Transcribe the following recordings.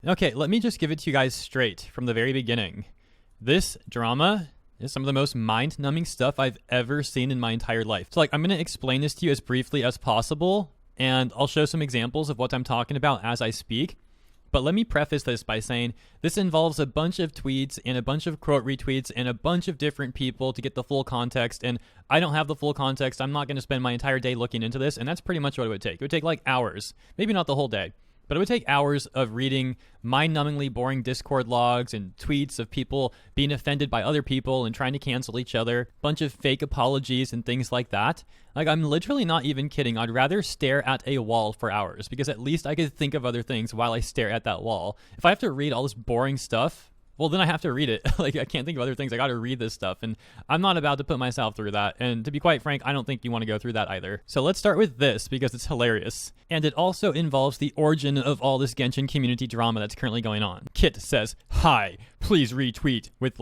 Okay, let me just give it to you guys straight from the very beginning. This drama is some of the most mind-numbing stuff I've ever seen in my entire life. So I'm going to explain this to you as briefly as possible, and I'll show some examples of what I'm talking about as I speak. But let me preface this by saying this involves a bunch of tweets and a bunch of quote retweets and a bunch of different people to get the full context. And I don't have the full context. I'm not going to spend my entire day looking into this. And that's pretty much what it would take. It would take like hours, maybe not the whole day, but it would take hours of reading mind-numbingly boring Discord logs and tweets of people being offended by other people and trying to cancel each other, bunch of fake apologies and things like that. I'm literally not even kidding. I'd rather stare at a wall for hours because at least I could think of other things while I stare at that wall. If I have to read all this boring stuff, well, then I have to read it. I can't think of other things. I got to read this stuff, and I'm not about to put myself through that. And to be quite frank, I don't think you want to go through that either. So let's start with this because it's hilarious. And it also involves the origin of all this Genshin community drama that's currently going on. Kit says, "Hi, please retweet," with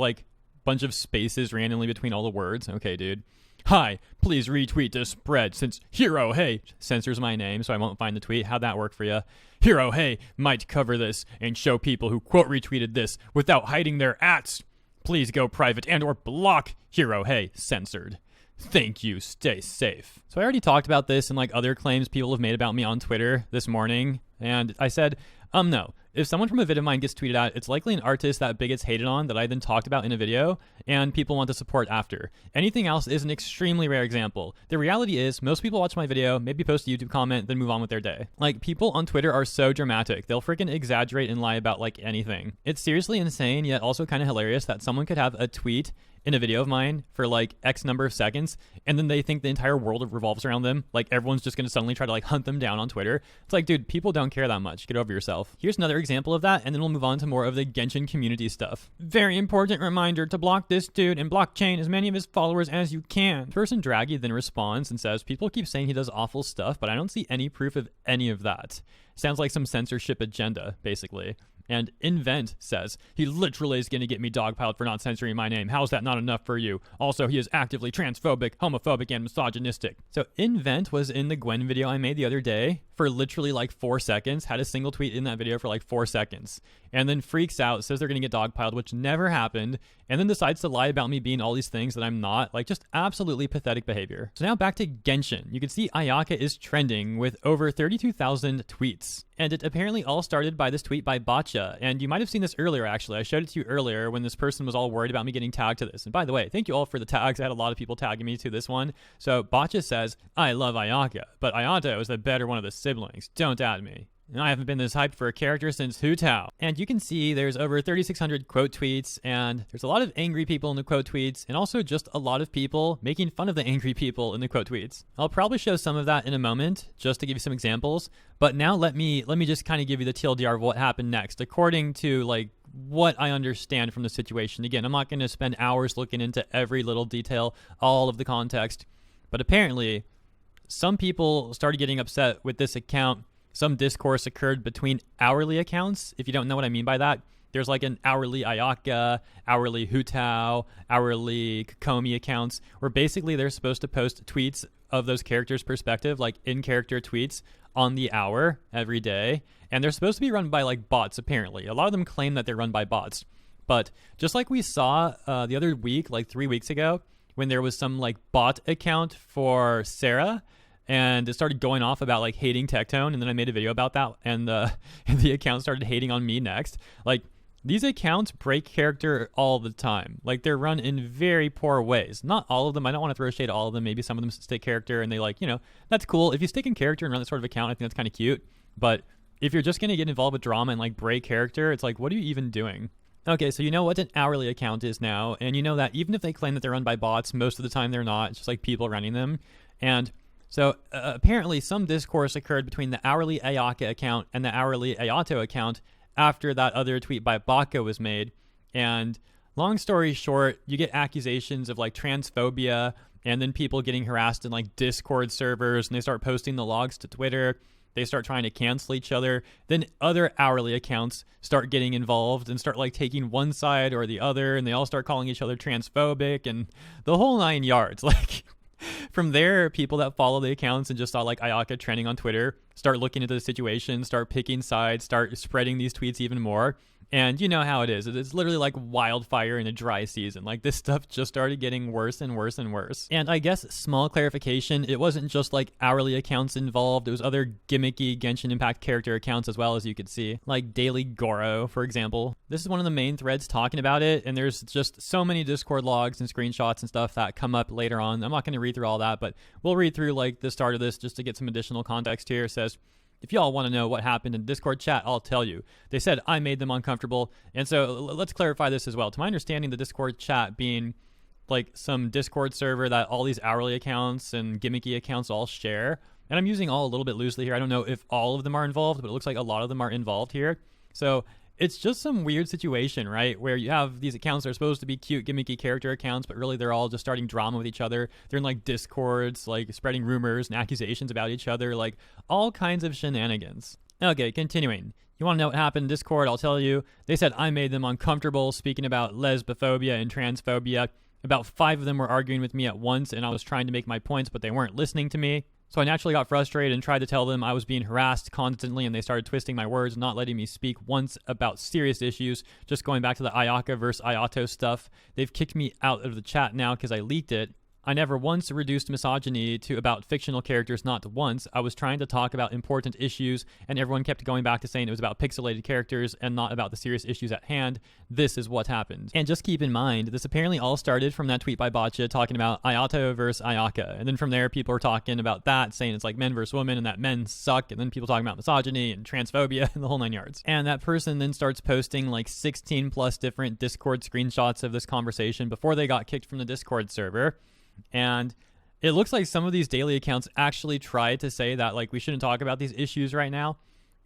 bunch of spaces randomly between all the words. Okay, dude. "Hi, please retweet to spread since Hero Hey," censors my name so I won't find the tweet. How'd that work for you? "Hero Hey might cover this and show people who quote retweeted this without hiding their ats. Please go private and or block Hero Hey, censored. Thank you, stay safe." So I already talked about this and other claims people have made about me on Twitter this morning. And I said, no. If someone from a vid of mine gets tweeted at, it's likely an artist that big gets hated on that I then talked about in a video, and people want to support after. Anything else is an extremely rare example. The reality is, most people watch my video, maybe post a YouTube comment, then move on with their day. People on Twitter are so dramatic. They'll freaking exaggerate and lie about anything. It's seriously insane, yet also kind of hilarious that someone could have a tweet in a video of mine for X number of seconds, and then they think the entire world revolves around them. Everyone's just going to suddenly try to hunt them down on Twitter. It's dude, people don't care that much. Get over yourself. Here's another example of that, and then we'll move on to more of the Genshin community stuff. "Very important reminder to block this dude and blockchain as many of his followers as you can." Person Draggy then responds and says, "People keep saying he does awful stuff, but I don't see any proof of any of that. Sounds like some censorship agenda, basically." And Invent says, "He literally is going to get me dogpiled for not censoring my name. How's that not enough for you? Also, he is actively transphobic, homophobic, and misogynistic." So Invent was in the Gwen video I made the other day for literally 4 seconds, had a single tweet in that video for 4 seconds, and then freaks out, says they're going to get dogpiled, which never happened, and then decides to lie about me being all these things that I'm not. Just absolutely pathetic behavior. So now back to Genshin. You can see Ayaka is trending with over 32,000 tweets. And it apparently all started by this tweet by Botcha. And you might have seen this earlier, actually. I showed it to you earlier when this person was all worried about me getting tagged to this. And by the way, thank you all for the tags. I had a lot of people tagging me to this one. So Botcha says, "I love Ayaka, but Ayato is the better one of the siblings. Don't add me. And I haven't been this hyped for a character since Hu Tao." And you can see there's over 3,600 quote tweets, and there's a lot of angry people in the quote tweets, and also just a lot of people making fun of the angry people in the quote tweets. I'll probably show some of that in a moment, just to give you some examples. But now let me just kind of give you the TLDR of what happened next, according to what I understand from the situation. Again, I'm not going to spend hours looking into every little detail, all of the context. But apparently, some people started getting upset with this account. Some discourse occurred between hourly accounts. If you don't know what I mean by that, there's an hourly Ayaka, hourly Hu Tao, hourly Kokomi accounts, where basically they're supposed to post tweets of those characters' perspective, in-character tweets on the hour every day. And they're supposed to be run by bots, apparently. A lot of them claim that they're run by bots. But just like we saw the other week, 3 weeks ago, when there was some bot account for Sarah, and it started going off about hating Tectone, and then I made a video about that, and the account started hating on me next. These accounts break character all the time. They're run in very poor ways. Not all of them. I don't want to throw shade at all of them. Maybe some of them stick character, and they that's cool. If you stick in character and run that sort of account, I think that's kind of cute. But if you're just going to get involved with drama and break character, it's what are you even doing? Okay, so you know what an hourly account is now, and you know that even if they claim that they're run by bots, most of the time they're not. It's just people running them. And so apparently some discourse occurred between the hourly Ayaka account and the hourly Ayato account after that other tweet by Baka was made. And long story short, you get accusations of transphobia, and then people getting harassed in Discord servers, and they start posting the logs to Twitter. They start trying to cancel each other. Then other hourly accounts start getting involved and start taking one side or the other, and they all start calling each other transphobic and the whole 9 yards. From there, people that follow the accounts and just saw Ayaka trending on Twitter start looking into the situation, start picking sides, start spreading these tweets even more. And you know how it is. It's literally like wildfire in a dry season. Like this stuff just started getting worse and worse and worse. And I guess small clarification, it wasn't just like hourly accounts involved. There was other gimmicky Genshin Impact character accounts as well, as you could see. Like Daily Goro, for example. This is one of the main threads talking about it. And there's just so many Discord logs and screenshots and stuff that come up later on. I'm not going to read through all that, but we'll read through like the start of this just to get some additional context here. It says, if y'all want to know what happened in Discord chat, I'll tell you. They said I made them uncomfortable. And so let's clarify this as well. To my understanding, the Discord chat being like some Discord server that all these hourly accounts and gimmicky accounts all share. And I'm using all a little bit loosely here. I don't know if all of them are involved, but it looks like a lot of them are involved here. So it's just some weird situation, right? Where you have these accounts that are supposed to be cute, gimmicky character accounts, but really they're all just starting drama with each other. They're in like Discords, like spreading rumors and accusations about each other, like all kinds of shenanigans. Okay, continuing. You want to know what happened in Discord? I'll tell you. They said I made them uncomfortable speaking about lesbophobia and transphobia. About 5 of them were arguing with me at once, and I was trying to make my points, but they weren't listening to me. So I naturally got frustrated and tried to tell them I was being harassed constantly, and they started twisting my words, not letting me speak once about serious issues, just going back to the Ayaka versus Ayato stuff. They've kicked me out of the chat now because I leaked it. I never once reduced misogyny to about fictional characters, not once. I was trying to talk about important issues, and everyone kept going back to saying it was about pixelated characters and not about the serious issues at hand. This is what happened. And just keep in mind, this apparently all started from that tweet by Botcha talking about Ayato versus Ayaka. And then from there, people were talking about that, saying it's like men versus women and that men suck. And then people talking about misogyny and transphobia and the whole 9 yards. And that person then starts posting like 16 plus different Discord screenshots of this conversation before they got kicked from the Discord server. And it looks like some of these daily accounts actually tried to say that like we shouldn't talk about these issues right now.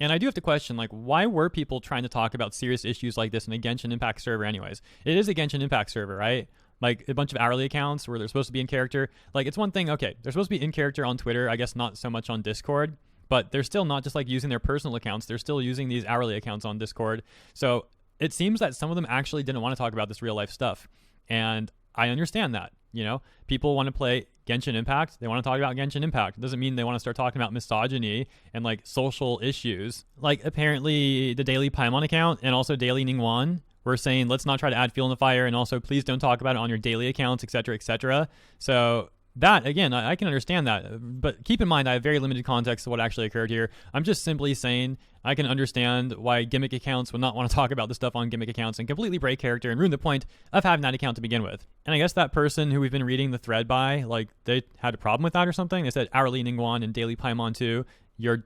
And I do have to question, like, why were people trying to talk about serious issues like this in a Genshin Impact server anyways? It is a Genshin Impact server, right? Like a bunch of hourly accounts where they're supposed to be in character. Like it's one thing, okay, they're supposed to be in character on Twitter, I guess not so much on Discord, but they're still not just like using their personal accounts. They're still using these hourly accounts on Discord. So it seems that some of them actually didn't want to talk about this real life stuff. And I understand that. You know, people want to play Genshin Impact. They want to talk about Genshin Impact. It doesn't mean they want to start talking about misogyny and like social issues. Like apparently the Daily Paimon account and also Daily Ningguang were saying, let's not try to add fuel in the fire. And also please don't talk about it on your daily accounts, etc., etc. So that, again, I can understand that. But keep in mind, I have very limited context to what actually occurred here. I'm just simply saying I can understand why gimmick accounts would not want to talk about this stuff on gimmick accounts and completely break character and ruin the point of having that account to begin with. And I guess that person who we've been reading the thread by, like, they had a problem with that or something. They said hourly Ningguang and Daily Paimon too. You're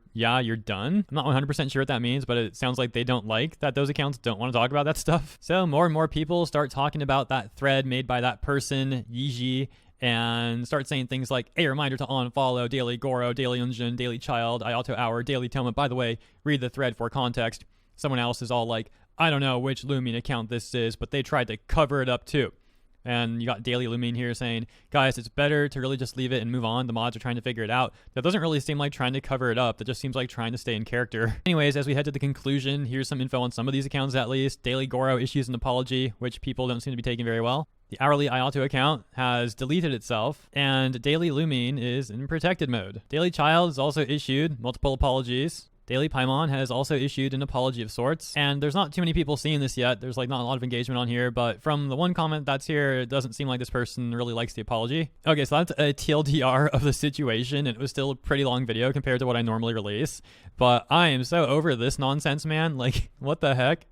done. I'm not 100% sure what that means, but it sounds like they don't like that those accounts don't want to talk about that stuff. So more and more people start talking about that thread made by that person, Yiji, and start saying things like, a reminder to unfollow Daily Goro, Daily Unjin, Daily Child, Ayato Hour, Daily Toma. By the way, read the thread for context. Someone else is all like, I don't know which Lumine account this is, but they tried to cover it up too. And you got Daily Lumine here saying, guys, it's better to really just leave it and move on. The mods are trying to figure it out. That doesn't really seem like trying to cover it up. That just seems like trying to stay in character. Anyways, as we head to the conclusion, here's some info on some of these accounts at least. Daily Goro issues an apology, which people don't seem to be taking very well. The hourly Ayato account has deleted itself, and Daily Lumine is in protected mode. Daily Child has also issued multiple apologies. Daily Paimon has also issued an apology of sorts, and there's not too many people seeing this yet. There's like not a lot of engagement on here, but from the one comment that's here, it doesn't seem like this person really likes the apology. Okay, so that's a TLDR of the situation, and it was still a pretty long video compared to what I normally release, but I am so over this nonsense, man. Like, what the heck?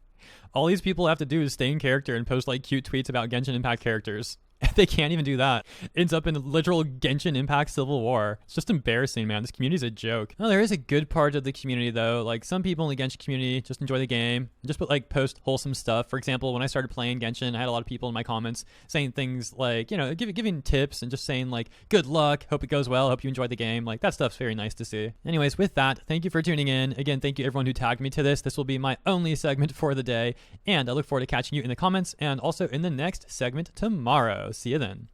All these people have to do is stay in character and post like cute tweets about Genshin Impact characters. They can't even do that. Ends up in a literal Genshin Impact civil war. It's just embarrassing, man. This community's a joke. Oh, there is a good part of the community though. Like some people in the Genshin community just enjoy the game and just post wholesome stuff. For example, when I started playing Genshin, I had a lot of people in my comments saying things like, you know, giving tips and just saying like, good luck, hope it goes well, hope you enjoy the game. Like that stuff's very nice to see. Anyways, with that, thank you for tuning in. Again, thank you everyone who tagged me to this. This will be my only segment for the day, and I look forward to catching you in the comments and also in the next segment tomorrow. See you then.